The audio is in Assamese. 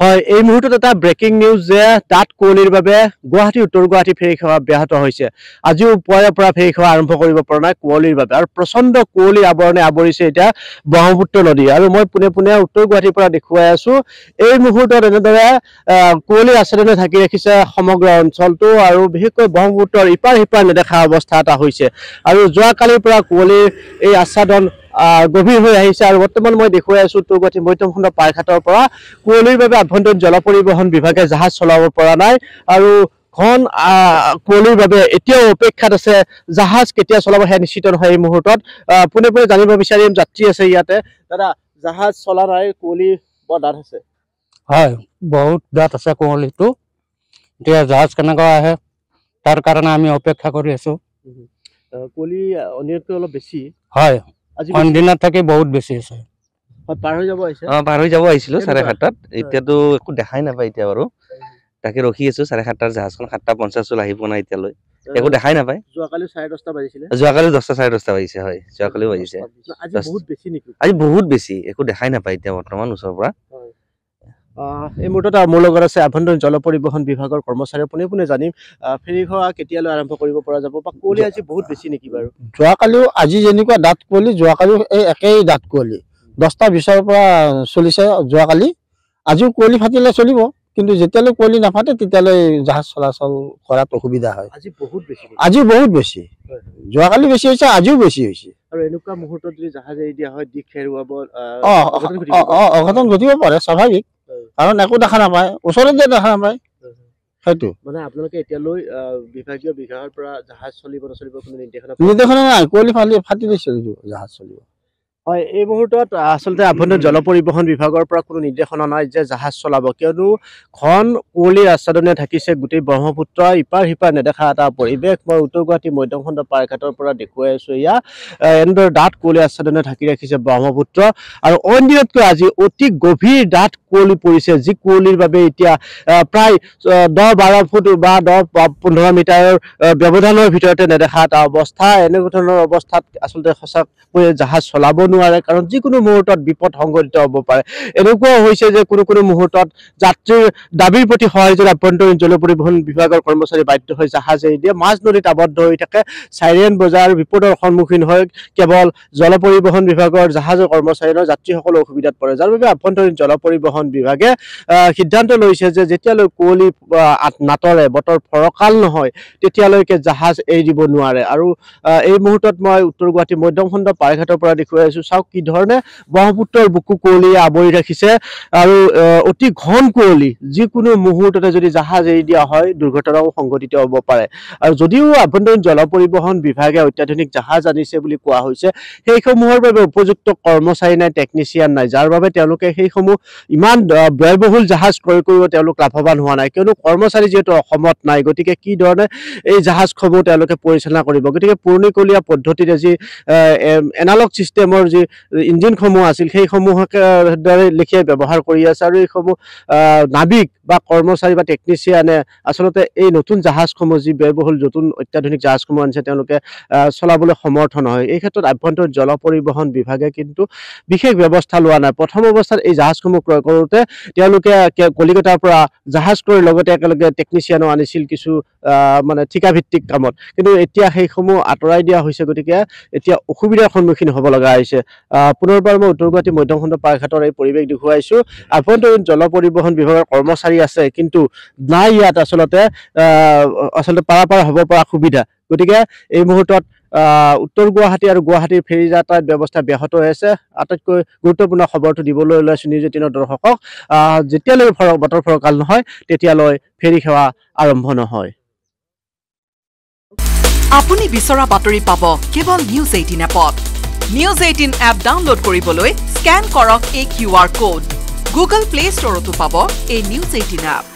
হয় এই মুহূৰ্তত এটা ব্ৰেকিং নিউজ যে দাঁত কুঁৱলীৰ বাবে গুৱাহাটী উত্তৰ গুৱাহাটী ফেৰী সেৱা ব্যাহত হৈছে আজিও পুৱাৰে পৰা ফেৰী সেৱা আৰম্ভ কৰিব পৰা নাই কুঁৱলীৰ বাবে আৰু প্ৰচণ্ড কুঁৱলীৰ আৱৰণে আৱৰিছে এতিয়া ব্ৰহ্মপুত্ৰ নদী আৰু মই পোনে পোনে উত্তৰ গুৱাহাটীৰ পৰা দেখুৱাই আছো এই মুহূৰ্তত এনেদৰে কুঁৱলীৰ আচ্ছাদনে ঢাকি ৰাখিছে সমগ্ৰ অঞ্চলটো আৰু বিশেষকৈ ব্ৰহ্মপুত্ৰৰ ইপাৰ সিপাৰ নেদেখা অৱস্থা এটা হৈছে আৰু যোৱাকালিৰ পৰা কুঁৱলীৰ এই আচ্ছাদন গভীৰ হৈ আহিছে আৰু বৰ্তমান মই দেখুৱাই আছো উত্তৰ গুৱাহাটী মধ্যমখণ্ড পাৰঘাটৰ পৰা কুঁৱলীৰ বাবে আভ্যন্তৰীণ জল পৰিবহণ বিভাগে জাহাজ চলাব পৰা নাই আৰু ঘন কুঁৱলীৰ বাবে এতিয়াও অপেক্ষাত আছে জাহাজ কেতিয়া চলাব সেয়া নিশ্চিত নহয় এই মুহূৰ্তত পোনে পোনে জানিব বিচাৰিম যাত্ৰী আছে ইয়াতে দাদা জাহাজ চলা নাই কুঁৱলী বৰ ডাঠ আছে হয় বহুত ডাঠ আছে কুঁৱলীটো এতিয়া জাহাজ কেনেকৈ আহে তাৰ কাৰণে আমি অপেক্ষা কৰি আছো কুঁৱলী অনিয়তকৈ অলপ বেছি হয় অনদিনত থাকি বহুত বেছি আছে পাৰ হৈ যাব আহিছে পাৰ হৈ যাব আহিছিলো 7:30 এতিয়াতো একো দেখাই নাপায় এতিয়া বাৰু তাকে ৰখি আছো 7:30 জাহাজখন 7:50 আহি পোৱা নাই এতিয়ালৈ একো দেখাই নাপায় যোৱাকালি 10:30 বাজিছিলে যোৱাকালি 10:00 10:30 বাজিছে হয় যোৱাকালিও বাজিছে আজি বহুত বেছি নেকি আজি বহুত বেছি একো দেখাই নাপায় এতিয়া বৰ্তমান ওচৰৰ পৰা এই মুহূৰ্তত মোৰ লগত আছে আভ্যন্তৰীণ জল পৰিবহণ বিভাগৰ কৰ্মচাৰী পোনে পোনে জানিম ফেৰী সেৱা কেতিয়ালৈ আৰম্ভ কৰিব পৰা যাব বা কুঁৱলী আজি বহুত বেছি নেকি বাৰু যোৱাকালিও আজি যেনেকুৱা ডাঠ কুঁৱলী যোৱাকালিও এই একেই ডাঠ কুঁৱলী 10:20 পৰা চলিছে যোৱাকালি আজিও কুঁৱলী ফাটিলে চলিব কিন্তু যেতিয়ালৈ কুঁৱলী নাফাটে তেতিয়ালৈ জাহাজ চলাচল কৰাত অসুবিধা হয় আজি বহুত বেছি যোৱাকালি বেছি হৈছে আজিও বেছি হৈছে আৰু এনেকুৱা মুহূৰ্তত যদি জাহাজ এৰি দিয়া হয় দিশ হেৰুৱাব অঘটন ঘটিব পাৰে স্বাভাৱিক কাৰণ একো দেখা নাপায় ওচৰতে দেখা নাপায় সেইটো মানে আপোনালোকে এতিয়ালৈ বিভাগীয় বিভাগৰ পৰা জাহাজ চলিব নচলিব কোনো নিৰ্দেশনা নাই কুঁৱলী ফাটিলে চলিব জাহাজ চলিব হয় এই মুহূৰ্তত আচলতে আভ্যন্তৰীণ জল পৰিবহণ বিভাগৰ পৰা কোনো নিৰ্দেশনা নাই যে জাহাজ চলাব কিয়নো ঘন কুঁৱলীৰ আচ্ছাদনে ঢাকিছে গোটেই ব্ৰহ্মপুত্ৰ ইপাৰ সিপাৰ নেদেখা এটা পৰিৱেশ মই উত্তৰ গুৱাহাটী মধ্যমখণ্ড পাৰঘাটৰ পৰা দেখুৱাই আছো এয়া এনেদৰে ডাঠ কুঁৱলীৰ আচ্ছাদনে ঢাকি ৰাখিছে ব্ৰহ্মপুত্ৰ আৰু অইন দিনতকৈ আজি অতি গভীৰ ডাঠ কুঁৱলী পৰিছে যি কুঁৱলীৰ বাবে এতিয়া প্ৰায় 10-12 ফুট বা 10-15 মিটাৰৰ ব্যৱধানৰ ভিতৰতে নেদেখা এটা অৱস্থা এনেকুৱা ধৰণৰ অৱস্থাত আচলতে সঁচাকৈ জাহাজ চলাব নোৱাৰে কাৰণ যিকোনো মুহূৰ্তত বিপদ সংঘটিত হ'ব পাৰে এনেকুৱাও হৈছে যে কোনো মুহূৰ্তত যাত্ৰীৰ দাবীৰ প্ৰতি সহায় যোৱা আভ্যন্তৰীণ জল পৰিবহণ বিভাগৰ কৰ্মচাৰী বাধ্য হৈ জাহাজ এৰি দিয়ে মাছ নদীত আবদ্ধ হৈ থাকে চাইৰেন বজাৰ বিপদৰ সন্মুখীন হয় কেৱল জল পৰিবহণ বিভাগৰ জাহাজৰ কৰ্মচাৰী যাত্ৰীসকলৰ অসুবিধাত পৰে যাৰ বাবে আভ্যন্তৰীণ জল পৰিবহণ বিভাগে সিদ্ধান্ত লৈছে যে যেতিয়ালৈ কুঁৱলী নাটৰে বতৰ ফৰকাল নহয় তেতিয়ালৈকে জাহাজ এৰি দিব নোৱাৰে আৰু এই মুহূৰ্তত মই উত্তৰ গুৱাহাটী মধ্যমখণ্ড পাৰঘাটৰ পৰা দেখুৱাই আছো চাওক কি ধৰণে ব্ৰহ্মপুত্ৰৰ বুকু কুঁৱলীয়ে আৱৰি ৰাখিছে আৰু অতি ঘন কুঁৱলী যিকোনো মুহূৰ্ততে যদি জাহাজ এৰি দিয়া হয় দুৰ্ঘটনাও সংঘটিত হ'ব পাৰে আৰু যদিও আভ্যন্তৰীণ জল পৰিবহণ বিভাগে অত্যাধুনিক জাহাজ আনিছে বুলি কোৱা হৈছে সেইসমূহৰ বাবে উপযুক্ত কৰ্মচাৰী নাই টেকনিচিয়ান নাই যাৰ বাবে তেওঁলোকে সেইসমূহ ইমান ব্যয়বহুল জাহাজ ক্ৰয় কৰিব তেওঁলোক লাভৱান হোৱা নাই কিয়নো কৰ্মচাৰী যিহেতু অসমত নাই গতিকে কি ধৰণে এই জাহাজসমূহ তেওঁলোকে পৰিচালনা কৰিব গতিকে পুৰণিকলীয়া পদ্ধতিৰে যি এনালগ চিষ্টেমৰ যি ইঞ্জিনসমূহ আছিল সেইসমূহকে লিখিয়াই ব্যৱহাৰ কৰি আছে আৰু এইসমূহ নাবিক বা কৰ্মচাৰী বা টেকনিচিয়ানে আচলতে এই নতুন জাহাজসমূহ যি ব্যয়বহুল নতুন অত্যাধুনিক জাহাজসমূহ আনিছে তেওঁলোকে চলাবলৈ সমৰ্থ নহয় এই ক্ষেত্ৰত আভ্যন্তৰীণ জল পৰিবহণ বিভাগে কিন্তু বিশেষ ব্যৱস্থা লোৱা নাই প্ৰথম অৱস্থাত এই জাহাজসমূহ ক্ৰয় কৰোঁতে তেওঁলোকে কলিকতাৰ পৰা জাহাজ ক্ৰয়ৰ লগতে একেলগে টেকনিচিয়ানো আনিছিল কিছু মানে ঠিকাভিত্তিক কামত কিন্তু এতিয়া সেইসমূহ আঁতৰাই দিয়া হৈছে গতিকে এতিয়া অসুবিধাৰ সন্মুখীন হ'ব লগা হৈছে পুনৰবাৰ মই উত্তৰ গুৱাহাটী মধ্যমখণ্ড পাৰঘাটৰ এই পৰিৱেশ দেখুৱাইছো আভ্যন্তৰীণ জল পৰিবহণ বিভাগৰ কৰ্মচাৰী আছে কিন্তু নাই ইয়াত আচলতে পাৰাপাৰ হ'ব পৰা সুবিধা গতিকে এই মুহূৰ্তত উত্তৰ গুৱাহাটী আৰু গুৱাহাটীৰ ফেৰী যাতায়াত ব্যৱস্থা ব্যাহত হৈ আছে আটাইতকৈ গুৰুত্বপূৰ্ণ খবৰটো দিবলৈ ওলাইছো নিউজ 18 দৰ্শকক যেতিয়ালৈ বতৰ ফৰকাল নহয় তেতিয়ালৈ ফেৰী সেৱা আৰম্ভ নহয় আপুনি বিচৰা বাতৰি পাব কেৱল নিউজ 18 এপত নিউজ 18 এপ ডাউনলোড কৰিবলৈ স্ক্যান কৰক এই QR কোড গুগল প্লে ষ্টৰতো পাব এই নিউজ 18 এপ